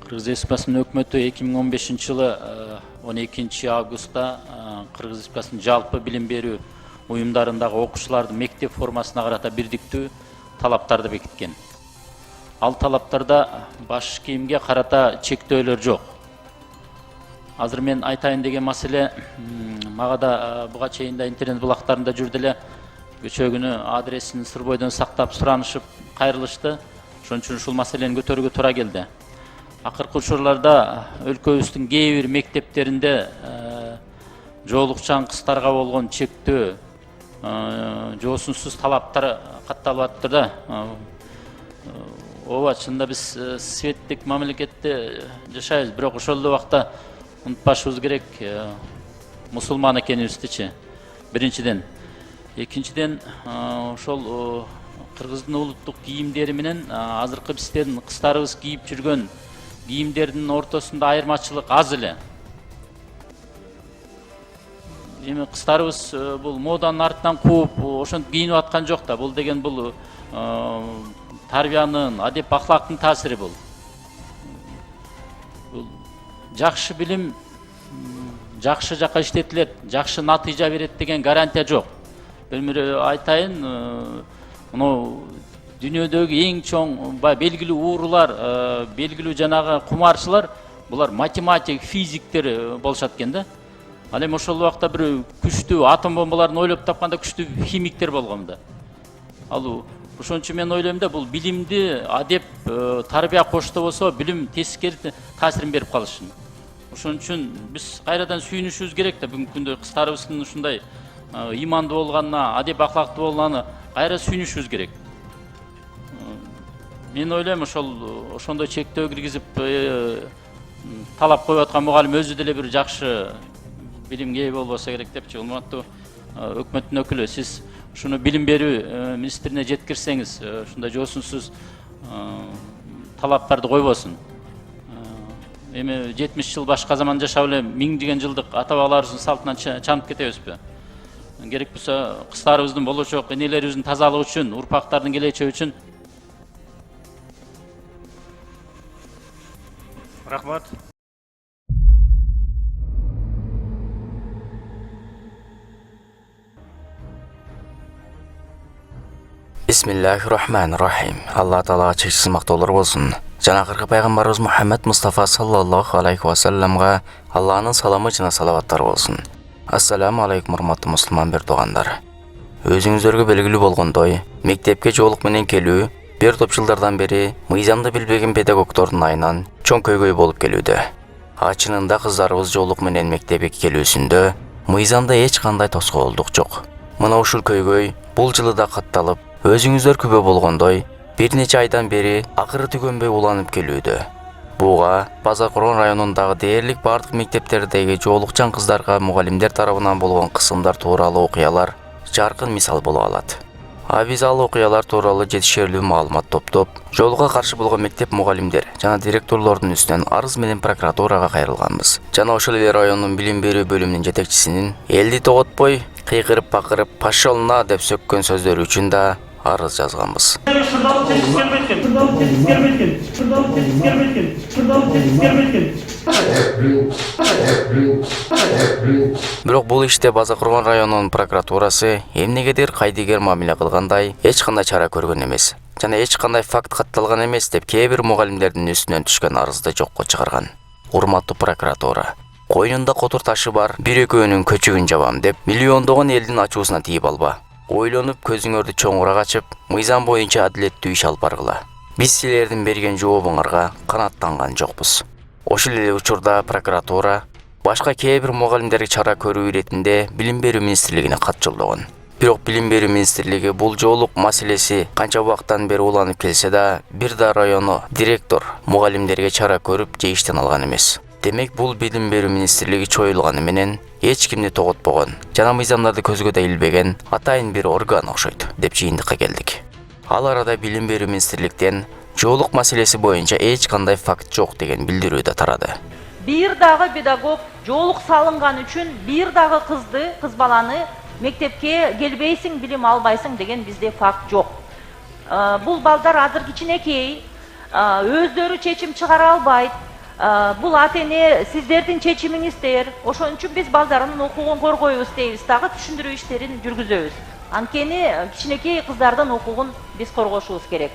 Кыргыз Республикасынын өкмөтү 2015 жылы 12 августта Кыргыз Республикасынын жалпы билим берүү уюмдарындагы окуучулардын мектеп формасына карата бирдиктүү талаптарды бекиткен. Ал талаптарда баш кийимге карата чектөөлөр жок. Азыр мен айтайын деген маселе мага да буга чейин да интернет булактарында жүрдү эле. Кечээ күнү адресин сыр бойдон сактап суранышып кайрылышты. Ошон үчүн ушул маселени көтөрүүгө туура келди. Акыркы учурларда өлкөбүздүн кээ бир мектептеринде жоолукчан кыздарга болгон чектөө, жоосунсуз талаптар катталып атты да. Ооба, чында биз светтик мамлекетте жашайбыз, бирок ошол эле убакта унутпашыбыз керек мусулман экенибиздичи. Биринчиден. Экинчиден, ошол кыргыздын улуттук кийимдери менен азыркы биздин кыздарыбыз кийип жүргөн кийимдердин ортосунда айырмачылык аз эле. Эми кыздарыбыз бул моданын артынан кууп, ошентип кийинип аткан жок да. Бул деген бул тарбиянын, адеп ахлактын таасири бул. Бул жакшы билим жакшы жака иштетилет, жакшы натыйжа берет деген гарантия жок. Бир айтайын, мына дүйнөдөгү эң чоң белгилүү уурулар, белгилүү жанагы кумарчылар, булар математик, физиктер болушат экен да. Ал эми ошол убакта бир күчтүү атом бомбаларын ойлоп тапканда күчтүү химиктер болгон да. Ал ошон үчүн мен ойлойм да, бул билимди адеп, тарбия кошто болсо, билим тескери таасирин берип калышын. Ошон үчүн биз кайрадан сүйүнүшүбүз керек да, бүгүнкү күндө кыздарыбыздын ушундай имандуу болгонуна, адеп ахлактуу болгонуна кайра сүйүнүшүбүз керек. Мен ойлойм, ошондой чектөө киргизип талап коюп аткан мугалим өзү деле бир жакшы билимге ээ болбосо керек депчи. Урматтуу өкмөттүн өкүлү, сиз ушуну билим берүү министрине жеткирсеңиз, ушундай жоосунсуз талаптарды койбосун. Эми 70 жыл башка заман жашап эле 1000 жылдык ата бабаларыбыздын салтынан чанып кетебизби? Керек болсо кыздарыбыздын, болочок энелерибиздин тазалыгы үчүн, урпактардын келечеги үчүн. Рахмат. Бисмиллахир-рахманир-рахим. Алла Таалага чексиз мактоолор болсун. Жанакыркы пайгамбарыбыз Мухаммад Мустафа саллаллаху алейхи ва салламга Алланын саламы жана салаваттары болсун. Ассаламу алейкум, урматтуу мусулман бердогандар. Өзүңүздөргө белгилүү болгондой, мектепке жоолук менен келүү бир топ жылдардан бери мыйзамды билбеген педагогдордун айынан чоң көйгөй болуп келүүдө. Чынында кыздарыбыз жоолук менен мектепке келүүсүндө мыйзамда эч кандай тоскоолдук жок. Мына ушул көйгөй бул жылы да катталып, өзүңүздөр күбө болгондой, бир нече айдан бери акыры түгөнбөй уланып келүүдө. Буга Базар Коргон районундагы дээрлик бардык мектептердеги жоолукчан кыздарга мугалимдер тарабынан болгон кысымдар тууралуу окуялар жаркын мисал боло алат. Биз ал окуялар тууралуу жетишерлүү маалымат топтоп, жоолукка каршы болгон мектеп мугалимдер жана директорлордун үстүнөн арыз менен прокуратурага кайрылганбыз. Жана ошол эле райондун билим берүү бөлүмүнүн жетекчисинин элди тоготпой, кыйкырып-бакырып пашолна деп сөккөн сөздөрү үчүн да арыз жазганбыз. Бирок бул иште Базар Коргон районунун прокуратурасы эмнегедир кайдыгер мамиле кылгандай эч кандай чара көргөн эмес жана эч кандай факт катталган эмес деп кээ бир мугалимдердин үстүнөн түшкөн арызды жокко чыгарган. Урматтуу прокуратура, койнунда котур ташы бар бир экөөнүн көчүгүн жабам деп миллиондогон элдин ачуусуна тийип алба. Ойлонуп көзүңөрдү чоңураак ачып, мыйзам боюнча адилеттүү иш алып баргыла. Биз силердин берген жообуңарга канааттанган жокпуз. Ошол эле учурда прокуратура башка кээ бир мугалимдерге чара көрүү иретинде Билим берүү министрлигине кат жолдогон. Бирок Билим берүү министрлиги бул жоолук маселеси канча убактан бери уланып келсе да, бир да району директор мугалимдерге чара көрүп же иштен алган эмес. Демек бул Билим берүү министрлиги чоюлганы менен эч кимди тоготпогон жана мыйзамдарды көзгө да илбеген атайын бир орган окшойт деп жыйынтыкка келдик. Ал арада Билим берүү министрликтен жоолук маселеси боюнча эч кандай факт жок деген билдирүү да тарады. Бир дагы педагог жоолук салынган үчүн бир дагы кыз баланы мектепке келбейсиң, билим албайсың деген бизде факт жок. Бул балдар азыр кичинекей, өздөрү чечим чыгара албайт. Бул ата эне сиздердин чечимиңиздер. Ошон үчүн биз балдардын укугун коргойбуз дейбиз дагы түшүндүрүү иштерин жүргүзөбүз. Анткени кичинекей кыздардын укугун биз коргошубуз керек.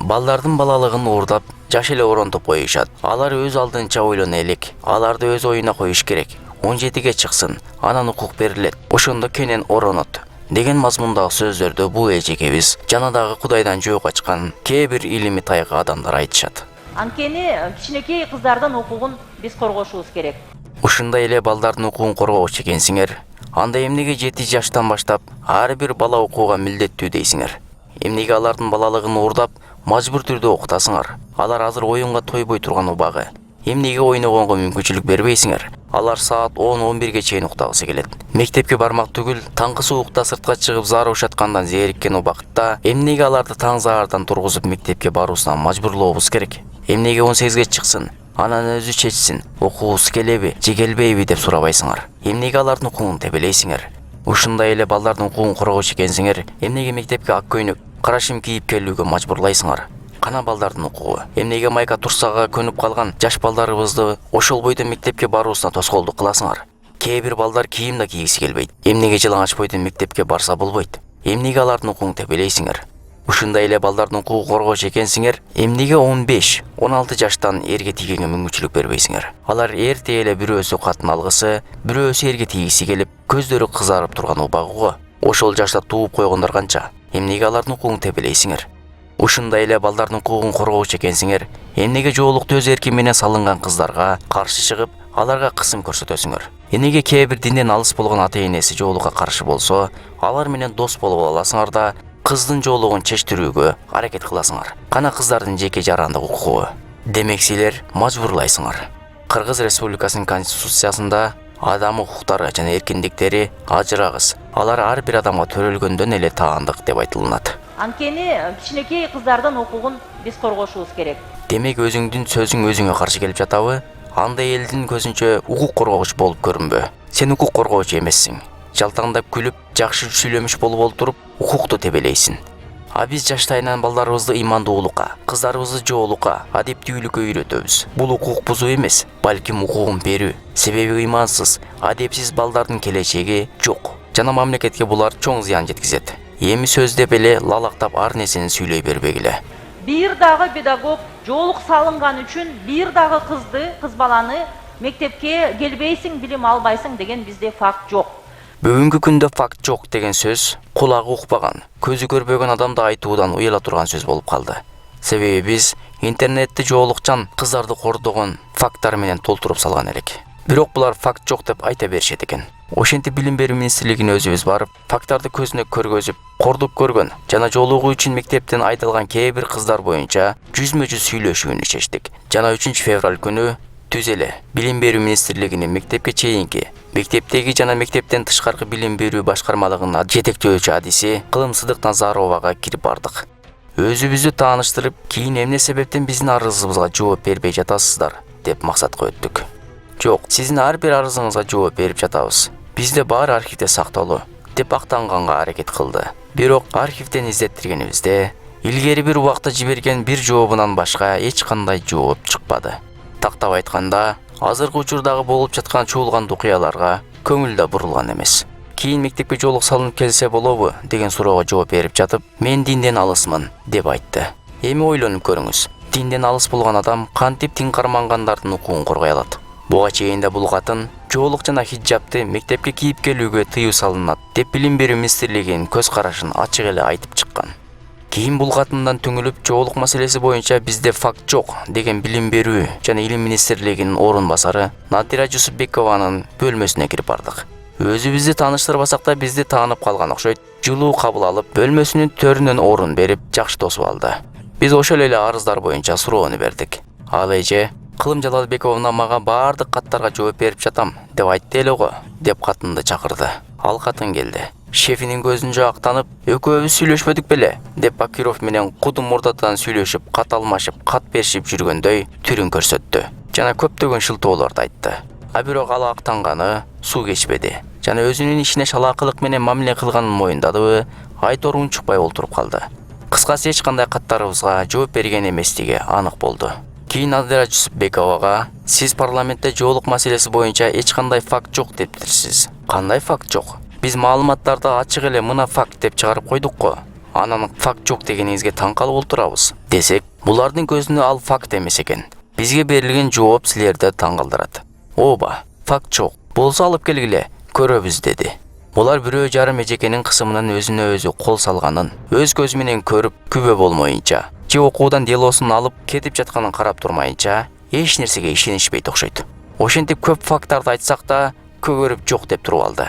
Балдардын балалыгын уурдап, жаш эле оронтуп коюшат. Алар өз алдынча ойлоно элек. Аларды өз оюна коюш керек. 17-ге чыксын, анан укук берилет. Ошондо кенен оронот деген мазмундагы сөздөрдү бул эжекебиз жана дагы Кудайдан жөө качкан кээ бир илими тайгы адамдар айтышат. Анткени кичинекей кыздардын укугун биз коргошубуз керек. Ушундай эле балдардын укугун коргоочу экенсиңер. Анда эмнеге 7 жаштан баштап ар бир бала окууга милдеттүү дейсиңер? Эмнеге алардын балалыгын уурдап, мажбур түрдө окутасыңар? Алар азыр оюнга тойбой турган убагы. Эмнеге ойногонго мүмкүнчүлүк бербейсиңер? Алар саат 10-11-ге чейин уктагысы келет. Мектепке бармак түгүл, таңкы суукта сыртка чыгып зароо шаткандан зээриккен убакытта эмнеге аларды таң заардан тургузуп мектепке баруусуна мажбурлообуз керек? Эмнеге 18-ге чыксын, анан өзү чечсин, окуусу келеби, же келбейби деп сурабайсыңар? Эмнеге алардын укугун тебелейсиңер? Ушундай эле балдардын укугун коргоочу экенсиңер, эмнеге мектепке ак көйнөк, кара шим кийип келүүгө мажбурлайсыңар? Кана балдардын укугу? Эмнеге майка турсага көнүп калган жаш балдарыбызды ошол бойдон мектепке баруусуна тоскоолдук кыласыңар? Кээ бир балдар кийим да кийгиси келбейт. Эмнеге жалаңач бойдон мектепке барса болбойт? Эмнеге алардын укугун тебелейсиңер? Ушундай эле балдардын укугун коргоочу экенсиңер, эмнеге 15-16 жаштан эрге тийгенге мүмкүнчүлүк бербейсиңер? Алар эрте эле бирөөсү катын алгысы, бирөөсү эрге тийгиси келип, көздөрү кызарып турган убагы го. Ошол жашта тууп койгондор канча? Эмнеге алардын укугун тебелейсиңер? Ушундай эле балдардын укугун коргоочу экенсиңер, эмнеге жоолукту өз эрки менен салынган кыздарга каршы чыгып, аларга кысым көрсөтөсүңөр? Эмнеге кээ бир динден алыс болгон ата энеси жоолукка каршы болсо, алар менен дос болуп аласыңар да кыздын жоолугун чечтирүүгө аракет кыласыңар? Кана кыздардын жеке жарандык укугу? Демек силер мажбурлайсыңар. Кыргыз Республикасынын Конституциясында адам укуктары жана эркиндиктери ажырагыс. Алар ар бир адамга төрөлгөндөн эле таандык деп айтылынат. Анткени кичинекей кыздардын укугун биз коргошубуз керек. Демек өзүңдүн сөзүң өзүңө каршы келип жатабы? Андай элдин көзүнчө укук коргогуч болуп көрүнбө. Сен укук коргоочу эмессиң. Жалтаңдап күлүп, жакшы сүйлөмүш болуп олтуруп, укукту тебелейсиң. А биз жаштайынан балдарыбызды имандуулукка, кыздарыбызды жоолукка, адептүүлүккө үйрөтөбүз. Бул укук бузуу эмес, балким укугун берүү. Себеби имансыз, адепсиз балдардын келечеги жок. Жана мамлекетке булар чоң зыян жеткизет. Эми сөз деп эле лалактап ар нерсени сүйлөй бербегиле. Бир дагы педагог жоолук салынган үчүн бир дагы кыз баланы мектепке келбейсиң, билим албайсың деген бизде факт жок. Бүгүнкү күндө факт жок деген сөз кулагы укпаган, көзү көрбөгөн адамды айтуудан уяла турган сөз болуп калды. Себеби биз интернетти жоолукчан кыздарды кордогон факттар менен толтуруп салган элек. Бирок булар факт жок деп айта беришет экен. Ошентип билим берүү министрлигине өзүбүз барып, факттарды көзүнө көргөзүп, кордук көргөн жана жоолугуу үчүн мектептен айдалган кээ бир кыздар боюнча жүзмө-жүз сүйлөшүүнү чечтик. Жана 3 февраль күнү түз эле билим берүү министрлигинин мектепке чейинки, мектептеги жана мектептен тышкаркы билим берүү башкармалыгынын жетектөөчү адиси Кылым Сыдык Назаровага кирип бардык. Өзүбүздү тааныштырып, кийин эмне себептен биздин арызыбызга жооп бербей жатасыздар деп максат коюттук. Жок, сиздин ар бир арызыңызга жооп берип жатабыз. Бизде баары архивде сакталуу деп актанганга аракет кылды. Бирок архивден издеттиргенибизде илгери бир убакта жиберген бир жообунан башка эч кандай жооп чыкпады. Тактап айтканда, азыркы учурдагы болуп жаткан чуулган окуяларга көңүл да бурулган эмес. Кийин мектепке жоолук салынып келсе болобу деген суроого жооп берип жатып, мен динден алысмын деп айтты. Эми ойлонуп көрүңүз. Динден алыс болгон адам кантип тиң кармангандардын укугун коргой алат? Буга чейин да бул катын жоолук жана хиджабты мектепке кийип келүүгө тыюу салынат деп билим берүү министрлигинин көз карашын ачык эле айтып чыккан. Кийин бул катындан түңүлүп, жоолук маселеси боюнча бизде факт жок деген билим берүү жана илим министрлигинин орун басары Надира Жусупбекованын бөлмөсүнө кирип бардык. Өзүбүздү тааныштырбасак да бизди таанып калган окшойт. Жылуу кабыл алып, бөлмөсүнүн төрүнөн орун берип, жакшы тосуп алды. Биз ошол эле арыздар боюнча суроону бердик. Ал эже Кылым Жалалбековна мага баардык каттарга жооп берип жатам деп айтты эле го деп катынды чакырды. Ал катын келди. Шефинин көзүнчө актанып, экөөбүз сүйлөшпөдүк беле деп Бакиров менен кудум мурдатан сүйлөшүп, кат алмашып, кат беришип жүргөндөй түрүн көрсөттү. Жана көптөгөн шылтоолорду айтты. А бирок ал актанганы суу кечпеди. Жана өзүнүн ишине шалаакылык менен мамиле кылганын моюндадыбы, айтор унчукпай олтуруп калды. Кыскасы эч кандай каттарыбызга жооп берген эместиги анык болду. Кийин Надира Жусупбековага сиз парламентте жоолук маселеси боюнча эч кандай факт жок дептирсиз. Кандай факт жок? Биз маалыматтарды ачык эле мына факт деп чыгарып койдук го. Анан факт жок дегениңизге таң калып отурабыз. Десек, булардын көзүнө ал факт эмес экен. Бизге берилген жооп силерди таң калтырат. Ооба, факт жок. Болсо алып келгиле, көрөбүз деди. Булар бирөө жарым эжекенин кысымынан өзүнө өзү кол салганын, өз көзү менен көрүп күбө болмоюнча, же окуудан делосун алып кетип жатканын карап турмайынча, эч нерсеге ишенишпейт окшойт. Ошентип көп факттарды айтсак да, көгөрүп жок деп туруп алды.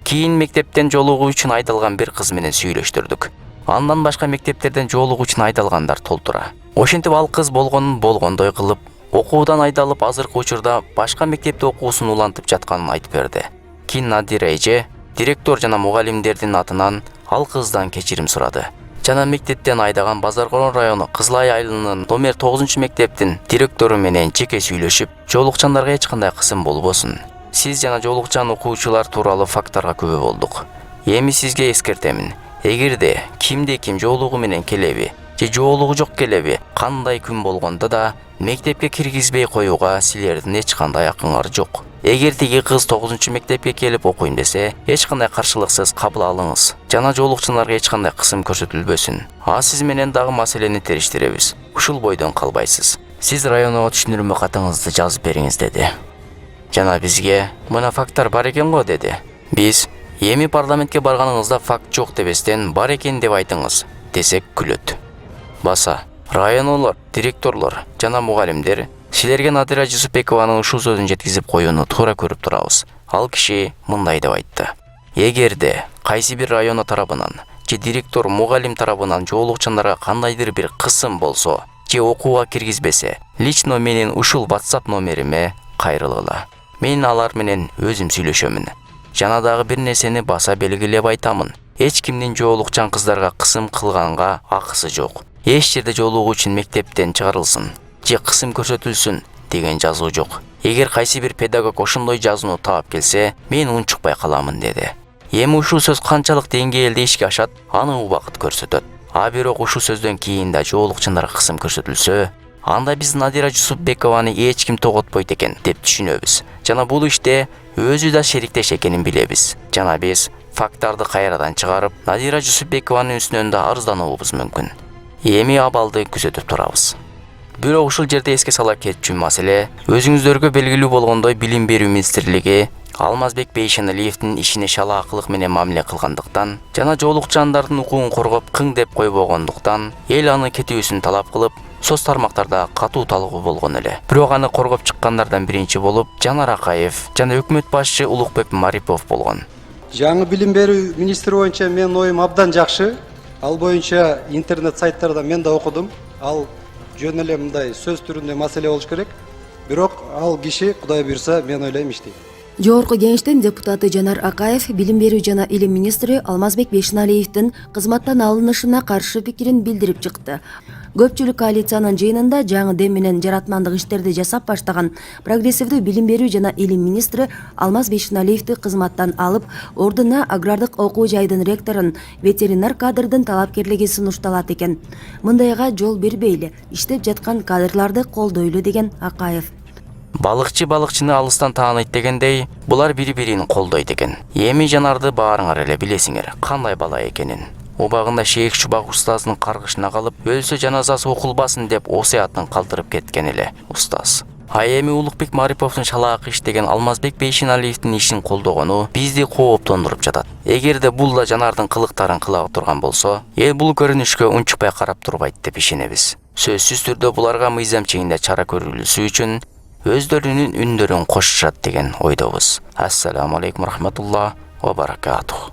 Кийин мектептен жолугуу үчүн айдалган бир кыз менен сүйлөштүрдүк. Андан башка мектептерден жолугуу үчүн айдалгандар толтура. Ошентип ал кыз болгонун болгондой кылып, окуудан айдалып азыркы учурда башка мектепте окуусун улантып жатканын айтып берди. Кийин Надира эже директор жана мугалимдердин атынан ал кыздан кечирим сурады. Жана мектептен айдаган Базаркорон району Кызылай айылынын номер 9 мектептин директору менен жеке сүйлөшүп, жоолукчандарга эч кандай кысым болбосун. Сиз жана жоолукчан окуучулар тууралуу факттарга күбө болдук. Эми сизге эскертемин. Эгерде кимде ким жоолугу менен келеби, же жоолугу жок келеби, кандай күн болгондо да мектепке киргизбей коюуга силердин эч кандай акыңар жок. Эгер тиги кыз 9 мектепке келип окуйм десе, эч кандай каршылыксыз кабыл алыңыз. Жана жоолукчандарга эч кандай кысым көрсөтүлбөсүн. Сиз менен дагы маселени териштиребиз. Ушул бойдон калбайсыз. Сиз районго түшүндүрмө катыңызды жазып бериңиз деди. Жана бизге мына факттар бар экен го деди. Биз эми парламентке барганыңызда факт жок дебестен бар экен деп айтыңыз десек күлөт. Баса, районолор, директорлор жана мугалимдер силерге Надира Жусупбекованын ушул сөзүн жеткизип коюуну туура көрүп турабыз. Ал киши мындай деп айтты. Эгерде кайсы бир районо тарабынан же директор мугалим тарабынан жоолукчандарга кандайдыр бир кысым болсо, же окууга киргизбесе, лично менин ушул WhatsApp номериме кайрылгыла. Мен алар менен өзүм сүйлөшөмүн. Жана дагы бир нерсени баса белгилеп айтамын. Эч кимдин жоолукчан кыздарга кысым кылганга акысы жок. Эч жерде жоолугу үчүн мектептен чыгарылсын, же кысым көрсөтүлсүн деген жазуу жок. Эгер кайсы бир педагог ошондой жазууну таап келсе, мен унчукпай каламын деди. Эми ушул сөз канчалык деңгээлде ишке ашат, аны убакыт көрсөтөт. Бирок ушул сөздөн кийин да жоолукчандарга кысым көрсөтүлсө, анда биз Надира Жусупбекованы эч ким тоготпойт экен деп түшүнөбүз. Жана бул иште өзү да шериктеш экенин билебиз. Жана биз факттарды кайрадан чыгарып, Надира Жусупбекованын үстүнөн да арыздануубуз мүмкүн. Эми абалды күзөтүп турабыз. Бирок ушул жерде эске сала кетчү маселе, өзүңүздөргө белгилүү болгондой Билим берүү министрлиги Алмазбек Бейшеналиевдин ишине шалаакылык менен мамиле кылгандыктан жана жоолукчандардын укугун коргоп кың деп койбогондуктан эл аны кетүүсүн талап кылып, соц тармактарда катуу талкуу болгон эле. Бирок аны коргоп чыккандардан биринчи болуп Жанар Акаев жана өкмөт башчы Улукбек Марипов болгон. Жаңы билим берүү министри боюнча менин оюм абдан жакшы. Ал боюнча интернет сайттарда мен да окудум. Ал жөн эле мындай сөз түрүндө маселе болуш керек. Бирок ал киши Кудай буйрса мен ойлойм иштейт. Жогорку кеңештин депутаты Жанар Акаев билим берүү жана илим министри Алмазбек Бейшеналиевдин кызматтан алынышына каршы пикирин билдирип чыкты. Көпчүлүк коалициянын жыйынында жаңы дем менен жаратмандык иштерди жасап баштаган прогрессивдүү билим берүү жана илим министри Алмаз Бейшеналиевди кызматтан алып, ордуна агрардык окуу жайдын ректорун, ветеринар кадрдын талапкерлиги сунушталат экен. Мындайга жол бербейли, иштеп жаткан кадрларды колдойлу деген Акаев. Балыкчы балыкчыны алыстан тааныйт дегендей, булар бири-бирин колдойт экен. Эми Жанарды баарыңар эле билесиңер, кандай бала экенин. Убагында Шейх Чубак устаздын каргышына калып, өлсө жаназасы окулбасын деп осуятын калтырып кеткен эле устаз. Эми Улукбек Мариповдун шалаак иштеген Алмазбек Бейшеналиевдин ишин колдогону бизди кооптондуруп жатат. Эгерде бул да Жанардын кылыктарын кыла турган болсо, эл бул көрүнүшкө унчукпай карап турбайт деп ишенебиз. Сөзсүз түрдө буларга мыйзам чегинде чара көрүлүшү үчүн өздөрүнүн үндөрүн кошушат деген ойдобуз. Ассаламу алейкум рахматуллах ва баракатух.